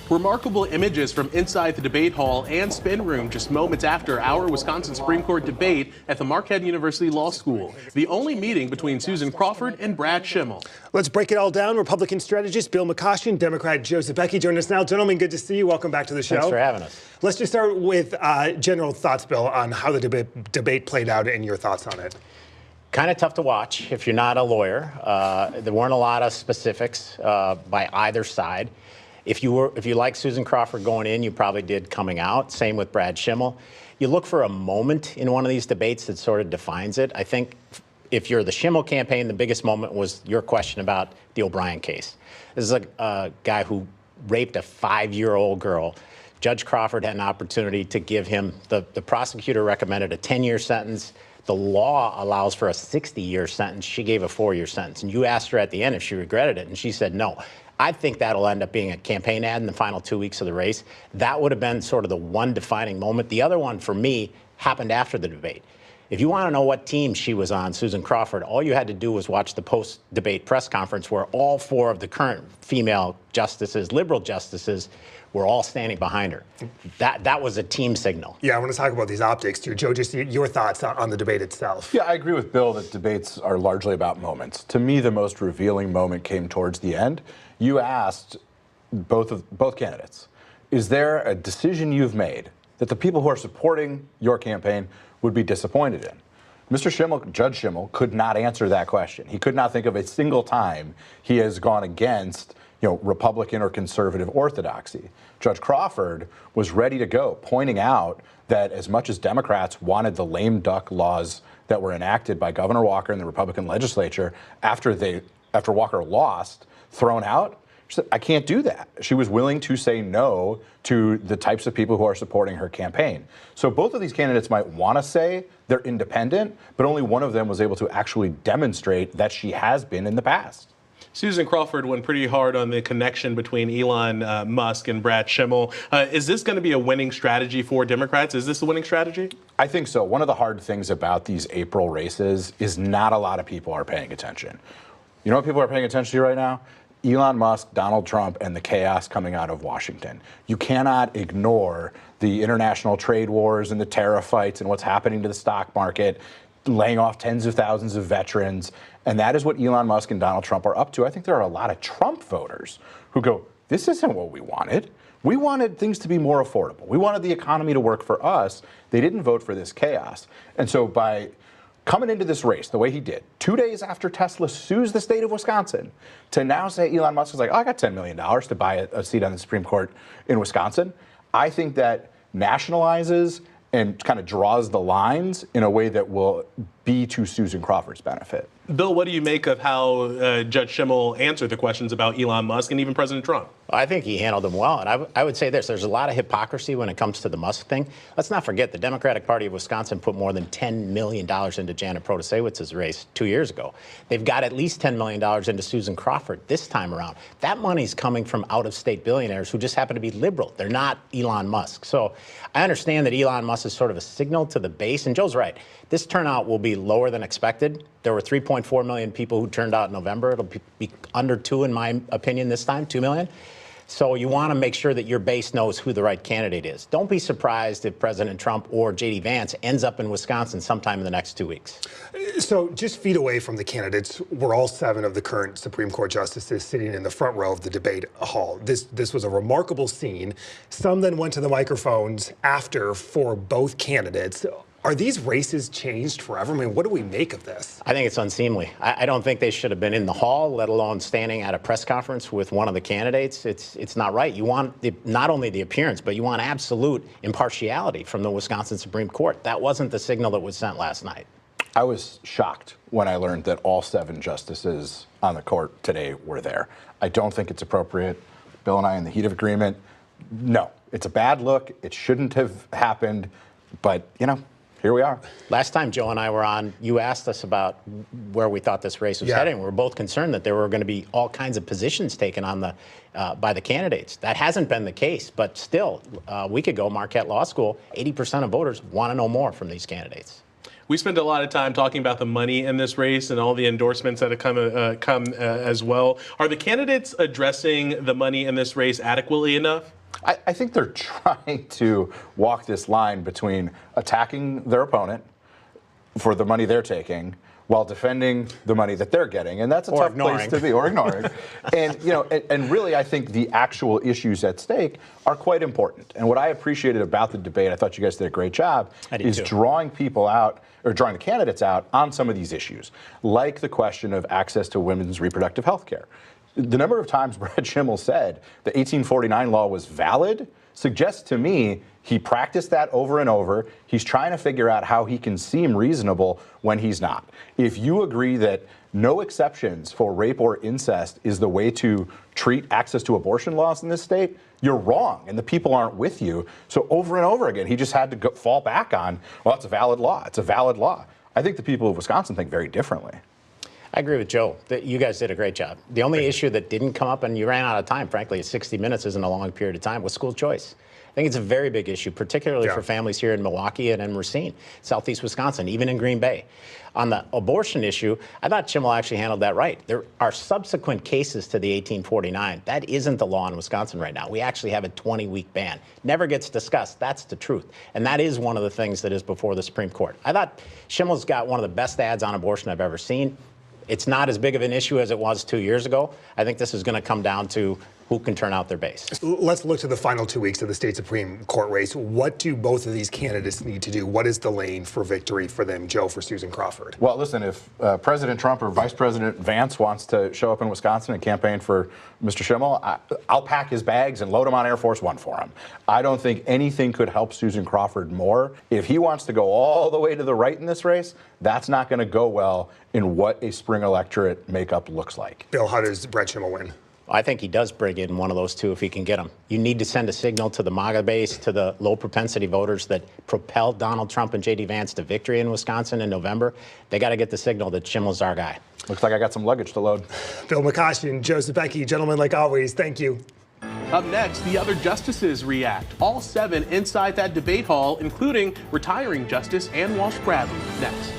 Remarkable images from inside the debate hall and spin room just moments after our Wisconsin Supreme Court debate at the Marquette University Law School. The only meeting between Susan Crawford and Brad Schimmel. Let's break it all down. Republican strategist Bill McCoshen, Democrat Joe Zepecki join us now. Gentlemen, good to see you. Welcome back to the show. Thanks for having us. Let's just start with general thoughts, Bill, on how the debate played out and your thoughts on it. Kind of tough to watch if you're not a lawyer. There weren't a lot of specifics by either side. If you like Susan Crawford going in, you probably did coming out. Same with Brad Schimmel. You look for a moment in one of these debates that sort of defines it. I think if you're the Schimmel campaign, the biggest moment was your question about the O'Brien case. This is a guy who raped a 5-year-old girl. Judge Crawford had an opportunity to give him, the prosecutor recommended a 10-year sentence. The law allows for a 60-year sentence. She gave a 4-year sentence. And you asked her at the end if she regretted it, and she said no. I think that'll end up being a campaign ad in the final 2 weeks of the race. That would have been sort of the one defining moment. The other one, for me, happened after the debate. If you want to know what team she was on, Susan Crawford, all you had to do was watch the post-debate press conference where all 4 of the current female justices, liberal justices, were all standing behind her. That was a team signal. Yeah, I want to talk about these optics too. Joe, just your thoughts on the debate itself. Yeah, I agree with Bill that debates are largely about moments. To me, the most revealing moment came towards the end. You asked both candidates, is there a decision you've made that the people who are supporting your campaign would be disappointed in? Mr. Schimmel, Judge Schimmel, could not answer that question. He could not think of a single time he has gone against Republican or conservative orthodoxy. Judge Crawford was ready to go, pointing out that as much as Democrats wanted the lame duck laws that were enacted by Governor Walker and the Republican legislature after Walker lost, thrown out, she said, I can't do that. She was willing to say no to the types of people who are supporting her campaign. So both of these candidates might want to say they're independent, but only one of them was able to actually demonstrate that she has been in the past. Susan Crawford went pretty hard on the connection between Elon Musk and Brad Schimmel. Is this going to be a winning strategy for Democrats? Is this a winning strategy? I think so. One of the hard things about these April races is not a lot of people are paying attention. You know what people are paying attention to right now? Elon Musk, Donald Trump, and the chaos coming out of Washington. You cannot ignore the international trade wars and the tariff fights and what's happening to the stock market, laying off tens of thousands of veterans. And that is what Elon Musk and Donald Trump are up to. I think there are a lot of Trump voters who go, this isn't what we wanted. We wanted things to be more affordable. We wanted the economy to work for us. They didn't vote for this chaos. And so by coming into this race the way he did, 2 days after Tesla sues the state of Wisconsin, to now say Elon Musk is like, oh, I got $10 million to buy a seat on the Supreme Court in Wisconsin, I think that nationalizes and kind of draws the lines in a way that will be to Susan Crawford's benefit. Bill, what do you make of how Judge Schimmel answered the questions about Elon Musk and even President Trump? I think he handled them well. And I would say this, there's a lot of hypocrisy when it comes to the Musk thing. Let's not forget the Democratic Party of Wisconsin put more than $10 million into Janet Protasewicz's race 2 years ago. They've got at least $10 million into Susan Crawford this time around. That money's coming from out-of-state billionaires who just happen to be liberal. They're not Elon Musk. So I understand that Elon Musk is sort of a signal to the base. And Joe's right. This turnout will be lower than expected. There were 3.4 million people who turned out in November. It'll be under 2, in my opinion, this time, 2 million. So you want to make sure that your base knows who the right candidate is. Don't be surprised if President Trump or J.D. Vance ends up in Wisconsin sometime in the next 2 weeks. So just feet away from the candidates were all 7 of the current Supreme Court justices sitting in the front row of the debate hall. This was a remarkable scene. Some then went to the microphones after for both candidates. Are these races changed forever? I mean, what do we make of this? I think it's unseemly. I don't think they should have been in the hall, let alone standing at a press conference with one of the candidates. It's not right. You want not only the appearance, but you want absolute impartiality from the Wisconsin Supreme Court. That wasn't the signal that was sent last night. I was shocked when I learned that all 7 justices on the court today were there. I don't think it's appropriate. Bill and I, in the heat of agreement, no. It's a bad look. It shouldn't have happened. But, here we are. Last time Joe and I were on, you asked us about where we thought this race was heading. We were both concerned that there were going to be all kinds of positions taken on by the candidates. That hasn't been the case, but still, a week ago, Marquette Law School, 80% of voters want to know more from these candidates. We spent a lot of time talking about the money in this race and all the endorsements that have come as well. Are the candidates addressing the money in this race adequately enough? I think they're trying to walk this line between attacking their opponent for the money they're taking while defending the money that they're getting, and that's a tough place to be, or ignoring. And and really, I think the actual issues at stake are quite important. And what I appreciated about the debate, I thought you guys did a great job, is drawing people out, or drawing the candidates out on some of these issues, like the question of access to women's reproductive health care. The number of times Brad Schimmel said the 1849 law was valid suggests to me he practiced that over and over. He's trying to figure out how he can seem reasonable when he's not. If you agree that no exceptions for rape or incest is the way to treat access to abortion laws in this state, you're wrong, and the people aren't with you. So over and over again, he just had to fall back on, well, it's a valid law. It's a valid law. I think the people of Wisconsin think very differently. I agree with Joe. You guys did a great job. The only issue that didn't come up, and you ran out of time, frankly, 60 minutes isn't a long period of time, was school choice. I think it's a very big issue, particularly for families here in Milwaukee and in Racine, southeast Wisconsin, even in Green Bay. On the abortion issue, I thought Schimmel actually handled that right. There are subsequent cases to the 1849. That isn't the law in Wisconsin right now. We actually have a 20-week ban. Never gets discussed. That's the truth. And that is one of the things that is before the Supreme Court. I thought Schimmel's got one of the best ads on abortion I've ever seen. It's not as big of an issue as it was 2 years ago. I think this is going to come down to who can turn out their base. Let's look to the final 2 weeks of the state Supreme Court race. What do both of these candidates need to do? What is the lane for victory for them, Joe, for Susan Crawford? Well, listen, if President Trump or Vice President Vance wants to show up in Wisconsin and campaign for Mr. Schimmel, I'll pack his bags and load him on Air Force One for him. I don't think anything could help Susan Crawford more. If he wants to go all the way to the right in this race, that's not going to go well in what a spring electorate makeup looks like. Bill, how does Brad Schimmel win? I think he does bring in one of those two if he can get them. You need to send a signal to the MAGA base, to the low propensity voters that propelled Donald Trump and J.D. Vance to victory in Wisconsin in November. They got to get the signal that Schimmel's our guy. Looks like I got some luggage to load. Bill McCoshen, Joe Zepecki, gentlemen, like always, thank you. Up next, the other justices react. All 7 inside that debate hall, including retiring Justice Ann Walsh Bradley. Next.